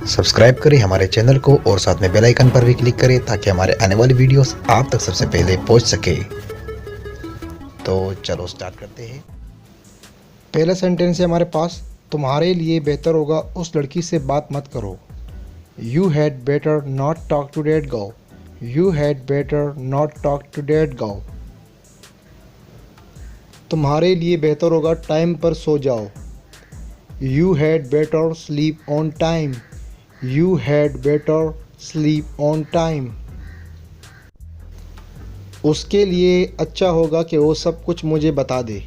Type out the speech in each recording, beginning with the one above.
Subscribe करें हमारे channel को और साथ में बेल आइकन पर भी क्लिक करें ताकि हमारे आने वाली वीडियोस आप तक सबसे पहले पहुंच सके। तो चलो स्टार्ट करते हैं। पहला सेंटेंस है हमारे पास, तुम्हारे लिए बेहतर होगा उस लड़की से बात मत करो। You had better not talk to that girl. You had better not talk to that girl. तुम्हारे लिए बेहतर होगा टाइम पर सो जाओ। You had better sleep on time. You had better sleep on time. उसके लिए अच्छा होगा कि वो सब कुछ मुझे बता दे।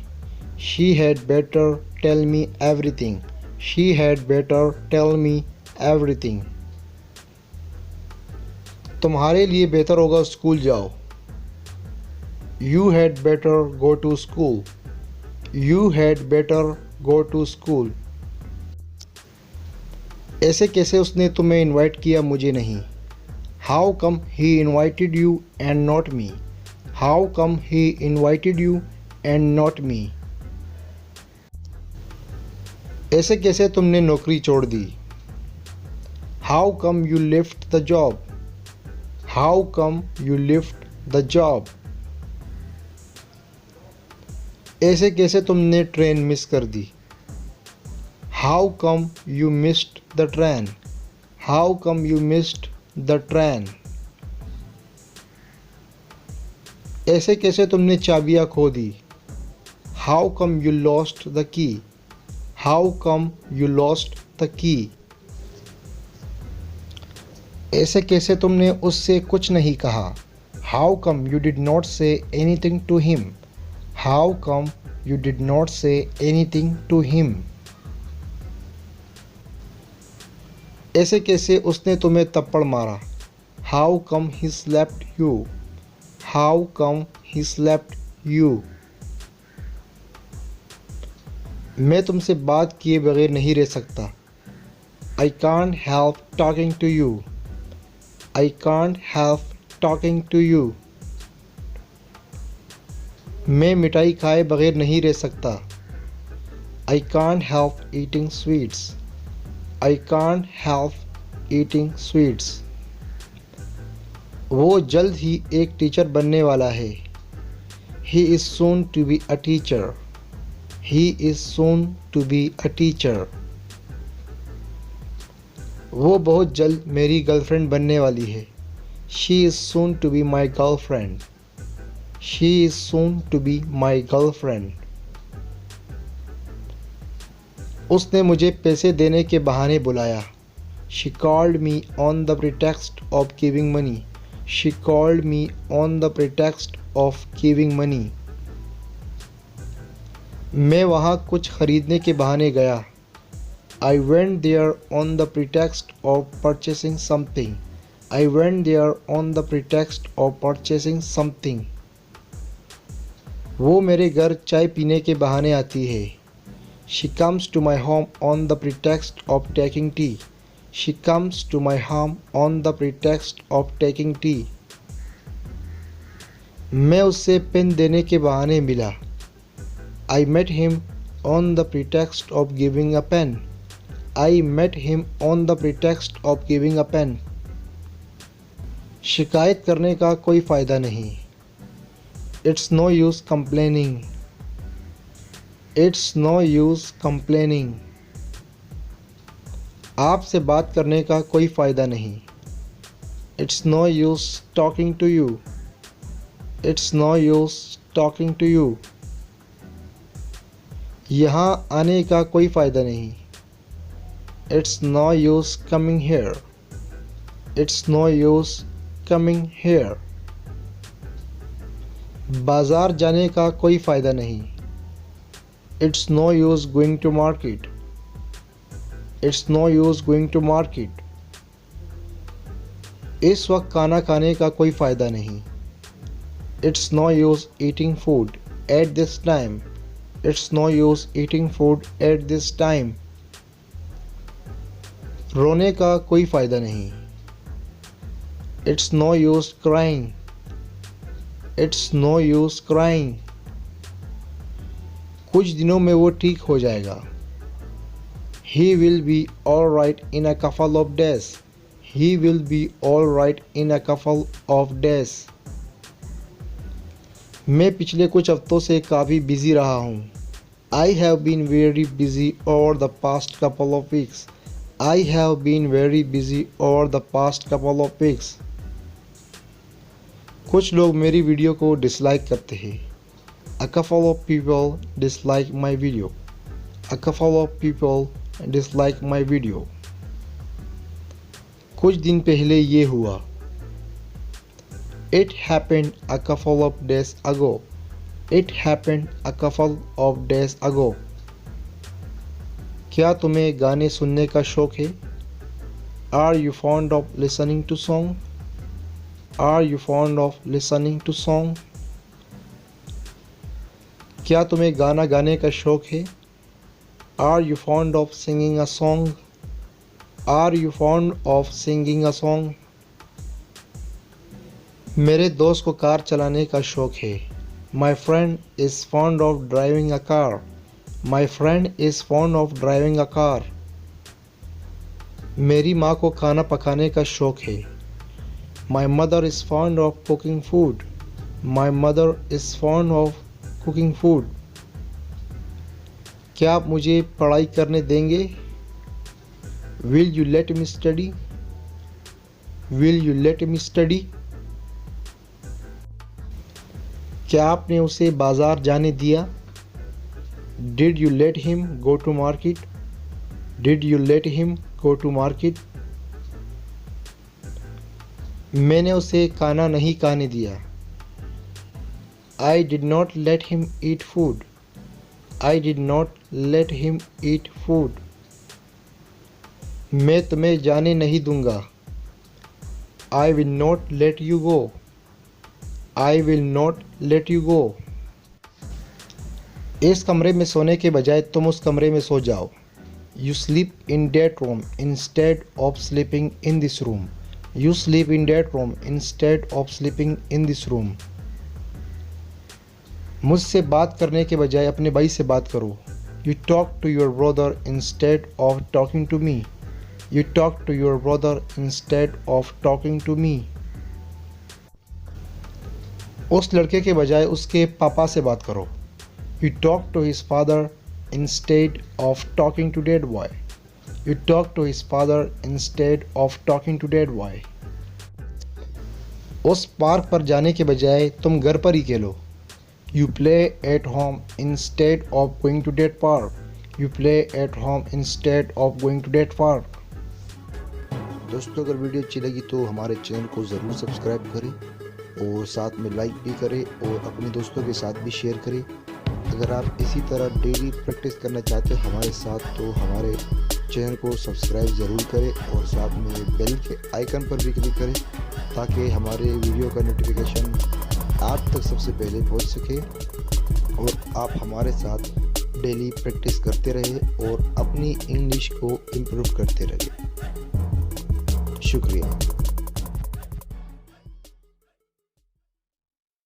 She had better tell me everything. She had better tell me everything. तुम्हारे लिए बेहतर होगा स्कूल जाओ। You had better go to school. You had better go to school. ऐसे कैसे उसने तुम्हें इनवाइट किया, मुझे नहीं। How come he invited you and not me. How come he invited you and not me. ऐसे कैसे तुमने नौकरी छोड़ दी। How come you left the job. How come you left the job. ऐसे कैसे तुमने ट्रेन मिस कर दी। How come you missed the train. How come you missed the train. ऐसे कैसे तुमने चाबियां खो दी। How come you lost the key. How come you lost the key. ऐसे कैसे तुमने उससे कुछ नहीं कहा। How come you did not say anything to him. How come you did not say anything to him. ऐसे कैसे उसने तुम्हें थप्पड़ मारा। How come he slapped you. How come he slapped you. मैं तुमसे बात किए बगैर नहीं रह सकता। I can't help talking to you. I can't help talking to you. मैं मिठाई खाए बगैर नहीं रह सकता। I can't help eating sweets. I can't help eating sweets. वो जल्द ही एक टीचर बनने वाला है। He is soon to be a teacher. He is soon to be a teacher. वो बहुत जल्द मेरी गर्लफ्रेंड बनने वाली है। She is soon to be my girlfriend. She is soon to be my girlfriend. उसने मुझे पैसे देने के बहाने बुलाया। She called me on the pretext of giving money. She called me on the pretext of giving money. मैं वहाँ कुछ खरीदने के बहाने गया। I went there on the pretext of purchasing something. I went there on the pretext of purchasing something. वो मेरे घर चाय पीने के बहाने आती है। She comes to my home on the pretext of taking tea. She comes to my home on the pretext of taking tea. मैं उससे पेन देने के बहाने मिला। I met him on the pretext of giving a pen. I met him on the pretext of giving a pen. शिकायत करने का कोई फ़ायदा नहीं। It's no use complaining. It's no use complaining. आपसे बात करने का कोई फ़ायदा नहीं। It's no use talking to you. It's no use talking to you. यहाँ आने का कोई फ़ायदा नहीं। It's no use coming here. It's no use coming here. बाज़ार जाने का कोई फ़ायदा नहीं। It's no use going to market. It's no use going to market. इस वक्त खाना खाने का कोई फ़ायदा नहीं। It's no use eating food at this time. It's no use eating food at this time. रोने का कोई फ़ायदा नहीं। It's no use crying. It's no use crying. कुछ दिनों में वो ठीक हो जाएगा। He will be all right in a couple of days. He will be all right in a couple of days. मैं पिछले कुछ हफ्तों से काफ़ी बिज़ी रहा हूँ. I have been very busy over the past couple of weeks. I have been very busy over the past couple of weeks. कुछ लोग मेरी वीडियो को डिसलाइक करते हैं. A couple of people dislike my video. A couple of people dislike my video. कुछ दिन पहले ये हुआ. It happened a couple of days ago. It happened a couple of days ago. क्या तुम्हें गाने सुनने का शौक है? Are you fond of listening to song? Are you fond of listening to song? क्या तुम्हें गाना गाने का शौक है? Are you fond of singing a song? Are you fond of singing a song? मेरे दोस्त को कार चलाने का शौक है. My friend is fond of driving a car. My friend is fond of driving a car. मेरी माँ को खाना पकाने का शौक है. My mother is fond of cooking food. My mother is fond of cooking food. क्या आप मुझे पढ़ाई करने देंगे? Will you let me study? Will you let me study? क्या आपने उसे बाज़ार जाने दिया? Did you let him go to market? Did you let him go to market? मैंने उसे खाना नहीं खाने दिया. I did not let him eat food. I did not let him eat food. मैं तुम्हें जाने नहीं दूंगा. I will not let you go. I will not let you go. इस कमरे में सोने के बजाय तुम उस कमरे में सो जाओ. You sleep in that room instead of sleeping in this room. You sleep in that room instead of sleeping in this room. मुझसे बात करने के बजाय अपने भाई से बात करो. You talk to your brother instead of talking to me. You talk to your brother instead of talking to me. उस लड़के के बजाय उसके पापा से बात करो. You talk to his father instead of talking to that boy. You talk to his father instead of talking to that boy. उस पार्क पर जाने के बजाय तुम घर पर ही खेलो. You play at home instead of going to that park. You play at home instead of going to that park. दोस्तों अगर वीडियो अच्छी लगी तो हमारे चैनल को ज़रूर सब्सक्राइब करें और साथ में लाइक भी करें और अपने दोस्तों के साथ भी शेयर करें. अगर आप इसी तरह डेली प्रैक्टिस करना चाहते हैं हमारे साथ तो हमारे चैनल को सब्सक्राइब ज़रूर करें और साथ में बेल के आइकन पर भी क्लिक करें ताकि हमारे वीडियो का नोटिफिकेशन आप तक सबसे पहले पहुंच सके और आप हमारे साथ डेली प्रैक्टिस करते रहें और अपनी इंग्लिश को इम्प्रूव करते रहें. शुक्रिया.